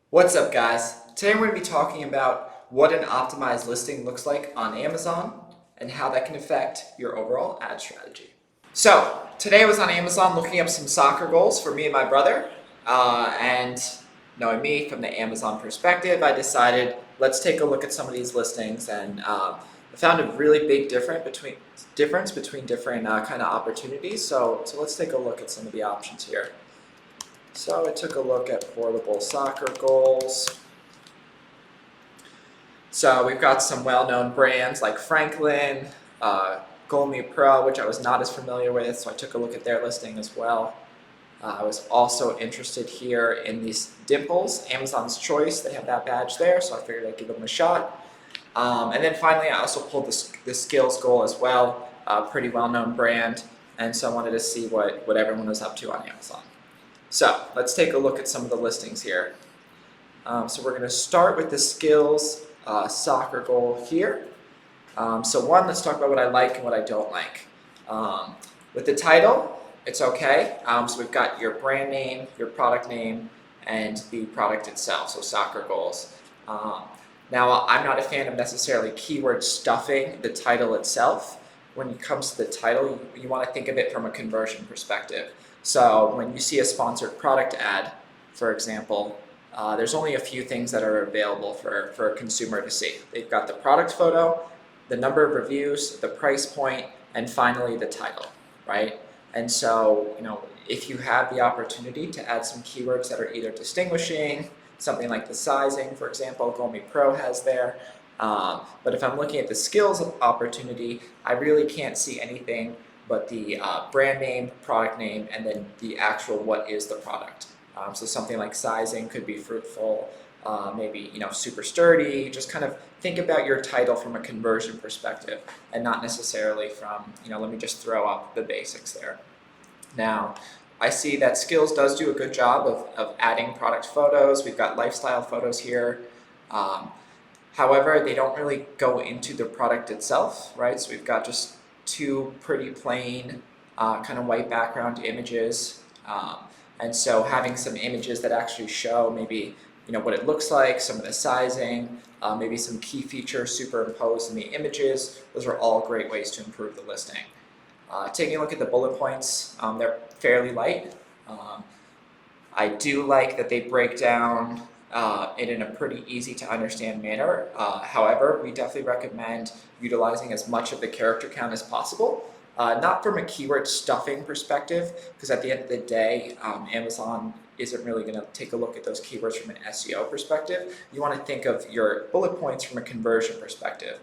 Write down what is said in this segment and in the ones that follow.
What's up, guys? Today we're going to be talking about what an optimized listing looks like on Amazon and how that can affect your overall ad strategy. So, today I was on Amazon looking up some soccer goals for me and my brother. And knowing me from the Amazon perspective, I decided let's take a look at some of these listings, and I found a really big difference between different kind of opportunities. So let's take a look at some of the options here. So I took a look at portable soccer goals. So we've got some well-known brands like Franklin, Gloaming Pro, which I was not as familiar with, so I took a look at their listing as well. I was also interested here in these dimples, Amazon's Choice. They have that badge there, so I figured I'd give them a shot. And then finally, I also pulled the Skills goal as well, a pretty well-known brand, and so I wanted to see what everyone was up to on Amazon. So let's take a look at some of the listings here. So we're going to start with the Skills soccer goal here. So let's talk about what I like and what I don't like. With the title, it's okay. So we've got your brand name, your product name, and the product itself, so soccer goals. Now, I'm not a fan of necessarily keyword stuffing the title itself. When it comes to the title, you want to think of it from a conversion perspective. So when you see a sponsored product ad, for example, there's only a few things that are available for a consumer to see. They've got the product photo, the number of reviews, the price point, and finally the title, right? And so, if you have the opportunity to add some keywords that are either distinguishing, something like the sizing, for example, Gloaming Pro has there. But if I'm looking at the skills opportunity, I really can't see anything but the brand name, product name, and then the actual what is the product. So something like sizing could be fruitful, maybe super sturdy. Just kind of think about your title from a conversion perspective, and not necessarily from let me just throw up the basics there. Now, I see that Skills does do a good job of adding product photos. We've got lifestyle photos here. However, they don't really go into the product itself, right? So we've got just two pretty plain kind of white background images. And so having some images that actually show maybe what it looks like, some of the sizing, maybe some key features superimposed in the images, those are all great ways to improve the listing. Taking a look at the bullet points, they're fairly light. I do like that they break down it in a pretty easy to understand manner. However, we definitely recommend utilizing as much of the character count as possible. Not from a keyword stuffing perspective, because at the end of the day, Amazon isn't really going to take a look at those keywords from an SEO perspective. You want to think of your bullet points from a conversion perspective.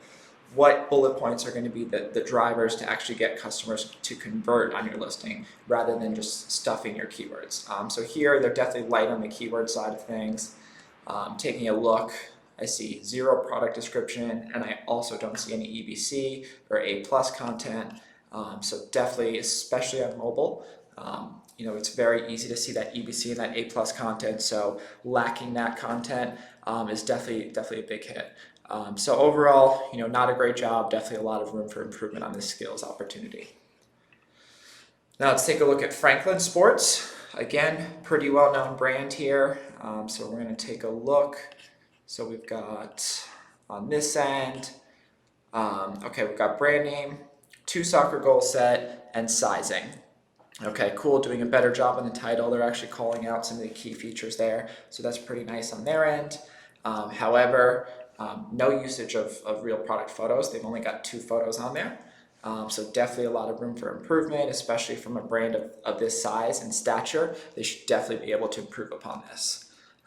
What bullet points are going to be the drivers to actually get customers to convert on your listing rather than just stuffing your keywords. So here, they're definitely light on the keyword side of things. Taking a look, I see 0 product description, and I also don't see any EBC or A+ content. So definitely, especially on mobile, it's very easy to see that EBC and that A+ content. So lacking that content is definitely a big hit. So overall, not a great job. Definitely a lot of room for improvement on this skills opportunity. Now let's take a look at Franklin Sports. Again, pretty well-known brand here. So we're going to take a look. So we've got on this end, we've got brand name, 2 soccer goal set, and sizing. Okay, cool, doing a better job on the title. They're actually calling out some of the key features there. So that's pretty nice on their end. However, no usage of real product photos. They've only got 2 photos on there. So definitely a lot of room for improvement, especially from a brand of this size and stature. They should definitely be able to improve upon this.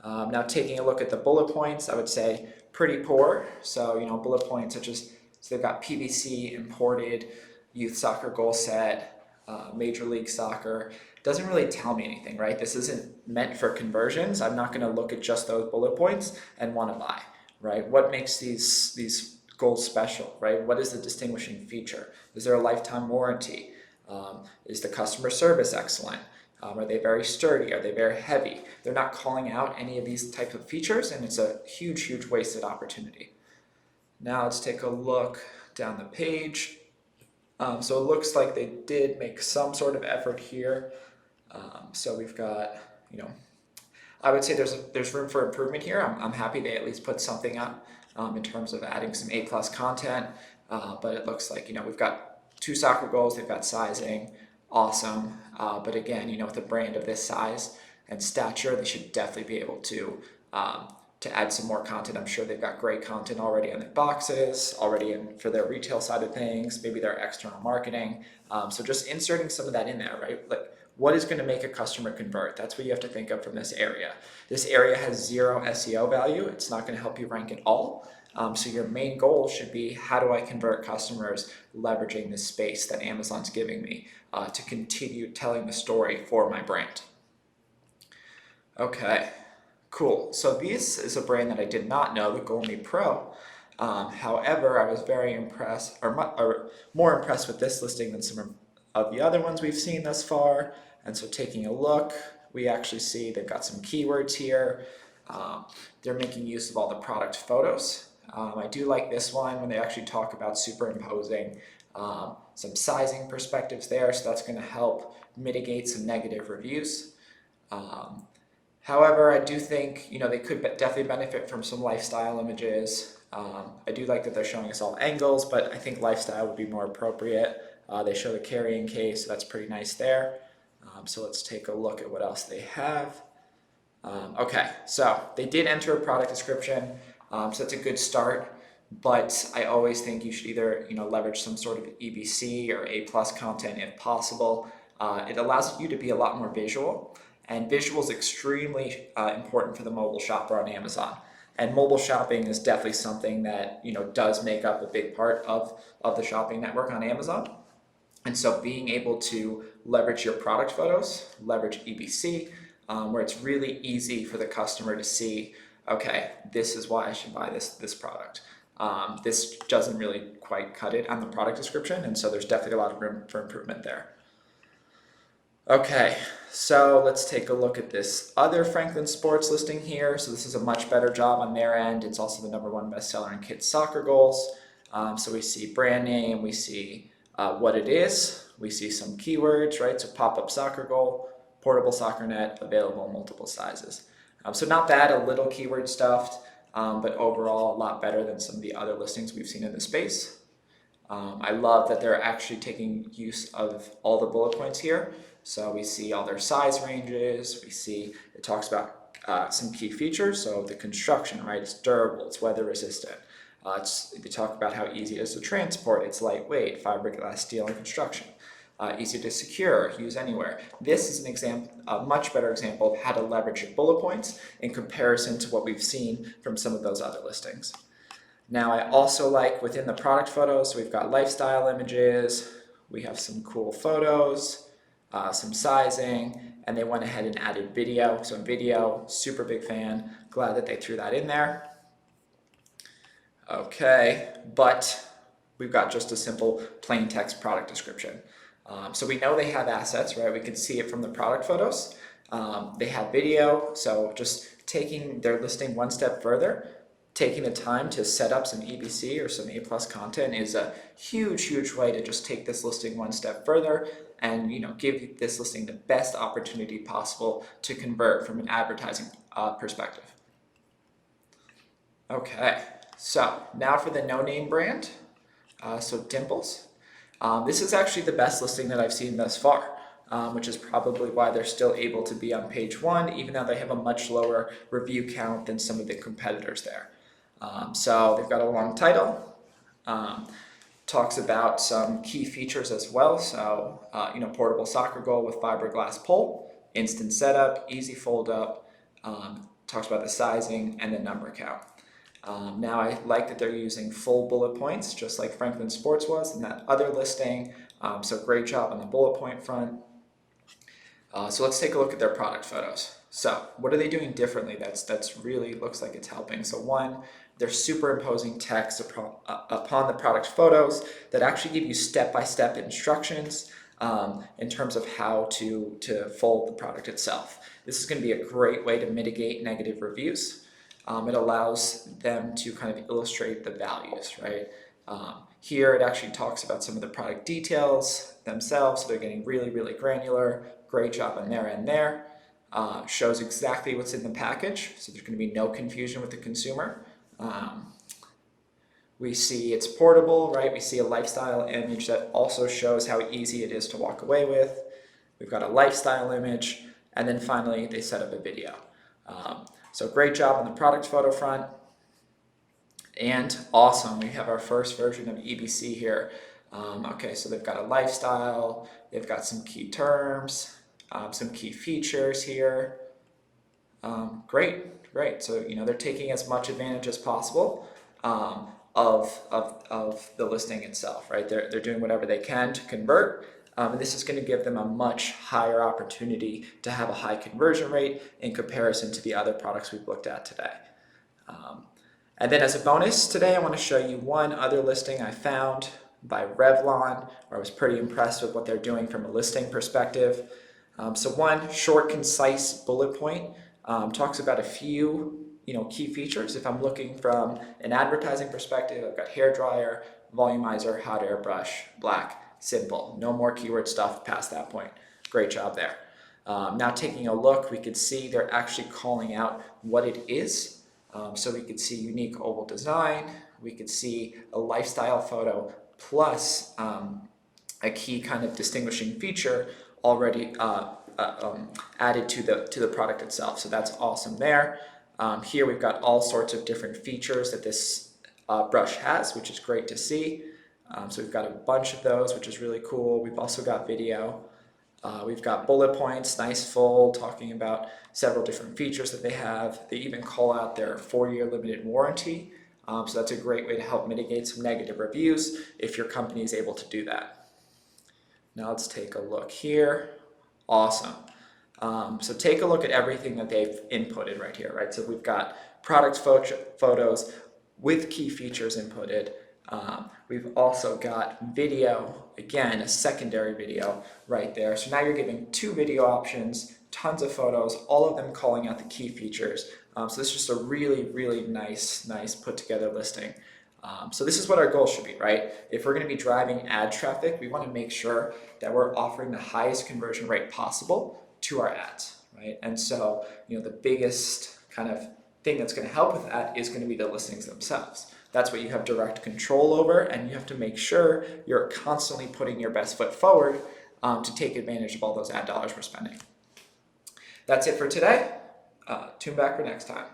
Now taking a look at the bullet points, I would say pretty poor. So, bullet points such as, so they've got PVC, imported, youth soccer goal set, Major League Soccer. Doesn't really tell me anything, right? This isn't meant for conversions. I'm not gonna look at just those bullet points and wanna buy, right? What makes these goals special, right? What is the distinguishing feature? Is there a lifetime warranty? Is the customer service excellent? Are they very sturdy? Are they very heavy? They're not calling out any of these type of features, and it's a huge wasted opportunity. Now let's take a look down the page. So it looks like they did make some sort of effort here. So we've got, I would say there's room for improvement here. I'm happy they at least put something up in terms of adding some A plus content. But it looks like, we've got 2 soccer goals. They've got sizing, awesome. But again, with a brand of this size and stature, they should definitely be able to add some more content. I'm sure they've got great content already on their boxes, already in for their retail side of things, maybe their external marketing. So just inserting some of that in there, right? Like, what is going to make a customer convert? That's what you have to think of from this area. This area has 0 SEO value. It's not going to help you rank at all. So your main goal should be, how do I convert customers leveraging this space that Amazon's giving me to continue telling the story for my brand? Okay, cool. So this is a brand that I did not know, the Gloaming Pro. However, I was very impressed, or more impressed with this listing than some of the other ones we've seen thus far. And so taking a look, we actually see they've got some keywords here. They're making use of all the product photos. I do like this one when they actually talk about superimposing some sizing perspectives there, so that's going to help mitigate some negative reviews. However, I do think they could definitely benefit from some lifestyle images. I do like that they're showing us all angles, but I think lifestyle would be more appropriate. They show the carrying case, so that's pretty nice there. So let's take a look at what else they have. Okay, so they did enter a product description, so that's a good start. But I always think you should either leverage some sort of EBC or A+ content if possible. It allows you to be a lot more visual, and visual is extremely important for the mobile shopper on Amazon. And mobile shopping is definitely something that does make up a big part of the shopping network on Amazon. And so being able to leverage your product photos, leverage EBC, where it's really easy for the customer to see, okay, this is why I should buy this product. This doesn't really quite cut it on the product description, and so there's definitely a lot of room for improvement there. Okay, so let's take a look at this other Franklin Sports listing here. So this is a much better job on their end. It's also the #1 bestseller in kids soccer goals. So we see brand name, we see what it is, we see some keywords, right? So pop-up soccer goal, portable soccer net, available in multiple sizes. So not bad, a little keyword stuffed, but overall a lot better than some of the other listings we've seen in the space. I love that they're actually taking use of all the bullet points here. So we see all their size ranges, we see it talks about some key features. So the construction, right, it's durable, it's weather resistant. They talk about how easy it is to transport, it's lightweight, fiberglass, steel, and construction. Easy to secure, use anywhere. This is an example, a much better example of how to leverage your bullet points in comparison to what we've seen from some of those other listings. Now I also like within the product photos, we've got lifestyle images, we have some cool photos, some sizing, and they went ahead and added video. So video, super big fan, glad that they threw that in there. Okay, but we've got just a simple plain text product description. So we know they have assets, right? We can see it from the product photos. They have video, so just taking their listing one step further, taking the time to set up some EBC or some A+ content is a huge way to just take this listing one step further and give this listing the best opportunity possible to convert from an advertising perspective. Okay, so now for the no-name brand, so Dimples. This is actually the best listing that I've seen thus far, which is probably why they're still able to be on page 1, even though they have a much lower review count than some of the competitors there. So they've got a long title, talks about some key features as well. So, portable soccer goal with fiberglass pole, instant setup, easy fold up, talks about the sizing and the number count. Now I like that they're using full bullet points, just like Franklin Sports was in that other listing. So great job on the bullet point front. So let's take a look at their product photos. So what are they doing differently that's really looks like it's helping? So one, they're superimposing text upon the product photos that actually give you step-by-step instructions in terms of how to fold the product itself. This is going to be a great way to mitigate negative reviews. It allows them to kind of illustrate the values, right? Here it actually talks about some of the product details themselves, so they're getting really granular. Great job on their end there. shows exactly what's in the package, so there's going to be no confusion with the consumer. We see it's portable, right? We see a lifestyle image that also shows how easy it is to walk away with. We've got a lifestyle image, and then finally they set up a video. So great job on the product photo front. And awesome, we have our first version of EBC here. Okay, so they've got a lifestyle, they've got some key terms, some key features here. Great. So, they're taking as much advantage as possible of the listing itself, right? They're doing whatever they can to convert. And this is going to give them a much higher opportunity to have a high conversion rate in comparison to the other products we've looked at today. And then as a bonus today, I want to show you one other listing I found by Revlon, where I was pretty impressed with what they're doing from a listing perspective. So one short, concise bullet point talks about a few key features. If I'm looking from an advertising perspective, I've got hair dryer, volumizer, hot air brush, black, simple. No more keyword stuff past that point. Great job there. Now taking a look, we could see they're actually calling out what it is. So we could see unique oval design. We could see a lifestyle photo plus a key kind of distinguishing feature already added to the product itself. So that's awesome there. Here we've got all sorts of different features that this brush has, which is great to see. So we've got a bunch of those, which is really cool. We've also got video. We've got bullet points, nice full, talking about several different features that they have. They even call out their 4-year limited warranty. So that's a great way to help mitigate some negative reviews if your company is able to do that. Now let's take a look here. Awesome. So take a look at everything that they've inputted right here, right? So we've got product photos with key features inputted. We've also got video, again, a secondary video right there. So now you're giving 2 video options, tons of photos, all of them calling out the key features. So this is just a really, really nice put together listing. So this is what our goal should be, right? If we're going to be driving ad traffic, we want to make sure that we're offering the highest conversion rate possible to our ads, right? And so, the biggest kind of thing that's going to help with that is going to be the listings themselves. That's what you have direct control over, and you have to make sure you're constantly putting your best foot forward to take advantage of all those ad dollars we're spending. That's it for today. Tune back for next time.